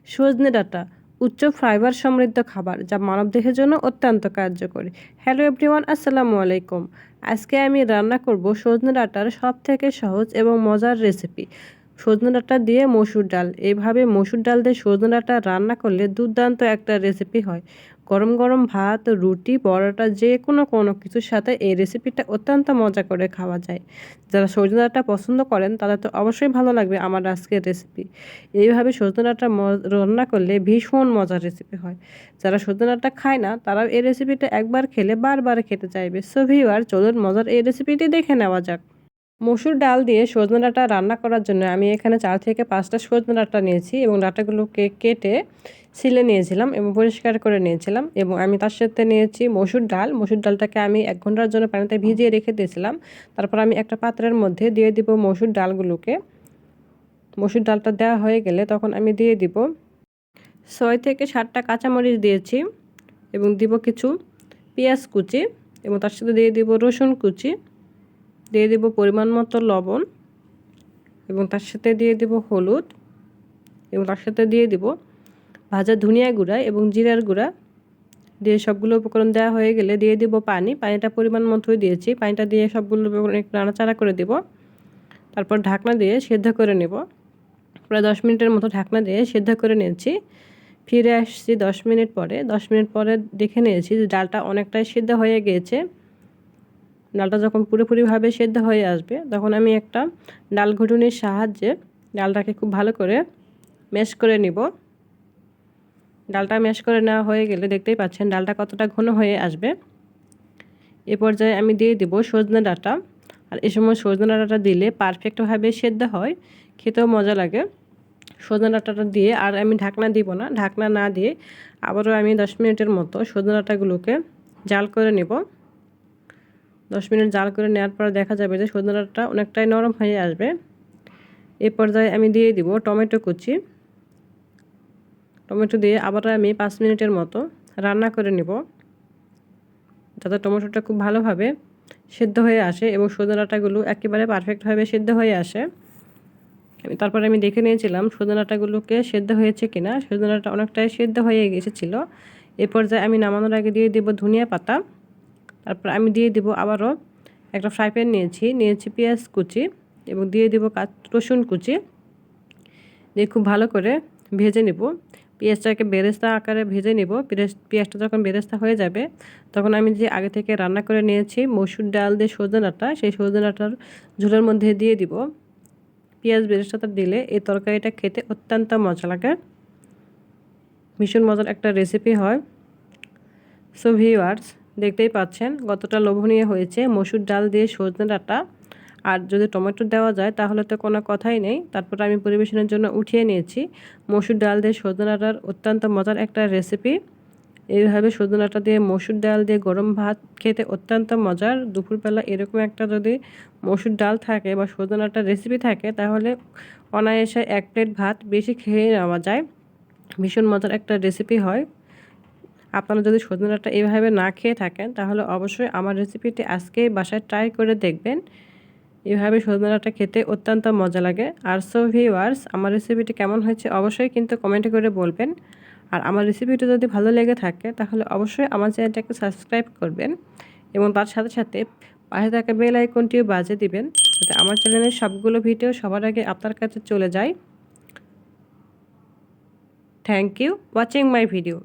সজনে ডাঁটা উচ্চ ফাইবার সমৃদ্ধ খাবার যা মানবদেহের জন্য অত্যন্ত কার্যকরী। হ্যালো এভরিওয়ান, আসসালামু আলাইকুম। আজকে আমি রান্না করব সজনে ডাঁটার সবথেকে সহজ এবং মজার রেসিপি, সজনে ডাঁটা দিয়ে মসুর ডাল। এইভাবে মসুর ডাল দিয়ে সজনে ডাঁটা রান্না করলে দুর্দান্ত একটা রেসিপি হয়। গরম গরম ভাত, রুটি, পরোটা যে কোনো কিছুর সাথে এই রেসিপিটা অত্যন্ত মজা করে খাওয়া যায়। যারা সজনে ডাঁটা পছন্দ করেন তাদের তো অবশ্যই ভালো লাগবে আমার আজকের রেসিপি। এইভাবে সজনে ডাঁটা রান্না করলে ভীষণ মজার রেসিপি হয়। যারা সজনে ডাঁটা খায় না তারাও এই রেসিপিটা একবার খেলে বারবার খেতে চাইবে। সো ভিউয়ার, চলুন মজার এই রেসিপিটি দেখে নেওয়া যাক। মসুর ডাল দিয়ে সজনে ডাঁটা রান্না করার জন্য আমি এখানে 4 থেকে 5টা সজনে ডাঁটা নিয়েছি এবং ডাঁটাগুলোকে কেটে ছিলে নিয়েছিলাম এবং পরিষ্কার করে নিয়েছিলাম। এবং আমি তার সাথে নিয়েছি মসুর ডাল। মসুর ডালটাকে আমি 1 ঘন্টার জন্য পানিতে ভিজিয়ে রেখে দিয়েছিলাম। তারপর আমি একটা পাত্রের মধ্যে দিয়ে দিব মসুর ডালগুলোকে। মসুর ডালটা দেওয়া হয়ে গেলে তখন আমি দিয়ে দিব 6 থেকে 7টা কাঁচামরিচ দিয়েছি এবং দিব কিছু পেঁয়াজ কুচি এবং তার সাথে দিয়ে দিব রসুন কুচি, দিয়ে দিব পরিমাণ মতো লবণ এবং তার সাথে দিয়ে দিব হলুদ এবং তার সাথে দিয়ে দিব ভাজা ধনিয়া গুঁড়া এবং জিরার গুঁড়া। দিয়ে সবগুলো উপকরণ দেওয়া হয়ে গেলে দিয়ে দিব পানিটা পরিমাণ মতোই দিয়েছি। পানিটা দিয়ে সবগুলো উপকরণ একটু নাড়াচাড়া করে দিব। তারপর ঢাকনা দিয়ে সেদ্ধ করে নেব। প্রায় 10 মিনিটের মতো ঢাকনা দিয়ে সেদ্ধ করে নিয়েছি। ফিরে আসছি 10 মিনিট পরে। 10 মিনিট পরে দেখে নিয়েছি যে ডালটা অনেকটাই সেদ্ধ হয়ে গিয়েছে। ডালটা যখন পুরোপুরিভাবে সেদ্ধ হয়ে আসবে তখন আমি একটা ডাল ঘুটুনির সাহায্যে ডালটাকে খুব ভালো করে ম্যাশ করে নিব। ডালটা ম্যাশ করে নেওয়া হয়ে গেলে দেখতেই পাচ্ছেন ডালটা কতটা ঘন হয়ে আসবে। এ পর্যায়ে আমি দিয়ে দিব সজনে ডাঁটা। আর এই সময় সজনে ডাঁটাটা দিলে পারফেক্টভাবে সেদ্ধ হয়, খেতেও মজা লাগে। সজনে ডাঁটাটা দিয়ে আর আমি ঢাকনা দিব না। ঢাকনা না দিয়ে আবারও আমি 10 মিনিটের মতো সজনে ডাঁটাগুলোকে জাল করে নেব। 10 মিনিট জাল করে নেওয়ার পর দেখা যাবে যে সজনে ডাঁটাটা অনেকটাই নরম হয়ে আসবে। এই পর্যায়ে আমি দিয়ে দিব টমেটো কুচি। টমেটো দিয়ে আবারও আমি 5 মিনিটের মতো রান্না করে নেব, যাতে টমেটোটা খুব ভালোভাবে সেদ্ধ হয়ে আসে এবং সজনে ডাঁটাগুলো একেবারে পারফেক্টভাবে সেদ্ধ হয়ে আসে। তারপরে আমি দেখে নিয়েছিলাম সজনে ডাঁটাগুলোকে সেদ্ধ হয়েছে কিনা। সজনে ডাঁটা অনেকটাই সেদ্ধ হয়ে এসেছিল। এই পর্যায়ে আমি নামানোর আগে দিয়ে দেব ধনিয়া পাতা। তারপর আমি দিয়ে দেব আবারও একটা ফ্রাই প্যান নিয়েছি পেঁয়াজ কুচি এবং দিয়ে দেব রসুন কুচি। দিয়ে খুব ভালো করে ভেজে নেব। পেঁয়াজটাকে বেরেস্তা আকারে ভেজে নেব। পেঁয়াজটা যখন বেরেস্তা হয়ে যাবে তখন আমি যে আগে থেকে রান্না করে নিয়েছি মসুর ডাল দিয়ে সজনে ডাঁটা, সেই সজনে ডাঁটার ঝোলের মধ্যে দিয়ে দিব। পেঁয়াজ বেরেস্তাটা দিলে এই তরকারিটা খেতে অত্যন্ত মজা লাগে, ভীষণ মজার একটা রেসিপি হয়। সো ভিউয়ার্স, দেখতেই পাচ্ছেন কতটা লোভনীয় হয়েছে মসুর ডাল দিয়ে সজনে ডাঁটা। আর যদি টমেটো দেওয়া যায় তাহলে তো কোনো কথাই নেই। তারপর আমি পরিবেশনের জন্য উঠিয়ে নিয়েছি মসুর ডাল দিয়ে সজনে ডাঁটার অত্যন্ত মজার একটা রেসিপি। এইভাবে সজনে ডাঁটা দিয়ে মসুর ডাল দিয়ে গরম ভাত খেতে অত্যন্ত মজার। দুপুরবেলা এরকম একটা যদি মসুর ডাল থাকে বা সজনে ডাঁটার রেসিপি থাকে তাহলে অনায়াসে 1 প্লেট ভাত বেশি খেয়ে নেওয়া যায়। ভীষণ মজার একটা রেসিপি হয়। আপনারা যদি সজনে ডাঁটা এভাবে না খেয়ে থাকেন তাহলে অবশ্যই আমার রেসিপিটি আজকেই বাসায় ট্রাই করে দেখবেন। এভাবে সজনে ডাঁটা খেতে অত্যন্ত মজা লাগে। আর সো ভিউয়ার্স, আমার রেসিপিটি কেমন হয়েছে অবশ্যই কিন্তু কমেন্টে করে বলবেন। আর আমার রেসিপিটি যদি ভালো লেগে থাকে তাহলে অবশ্যই আমার চ্যানেলটাকে সাবস্ক্রাইব করবেন এবং তার সাথে সাথে পাশে থাকা বেল আইকনটিও বাজিয়ে দিবেন, যাতে আমার চ্যানেলের সবগুলো ভিডিও সবার আগে আপনার কাছে চলে যায়। Thank you watching my video.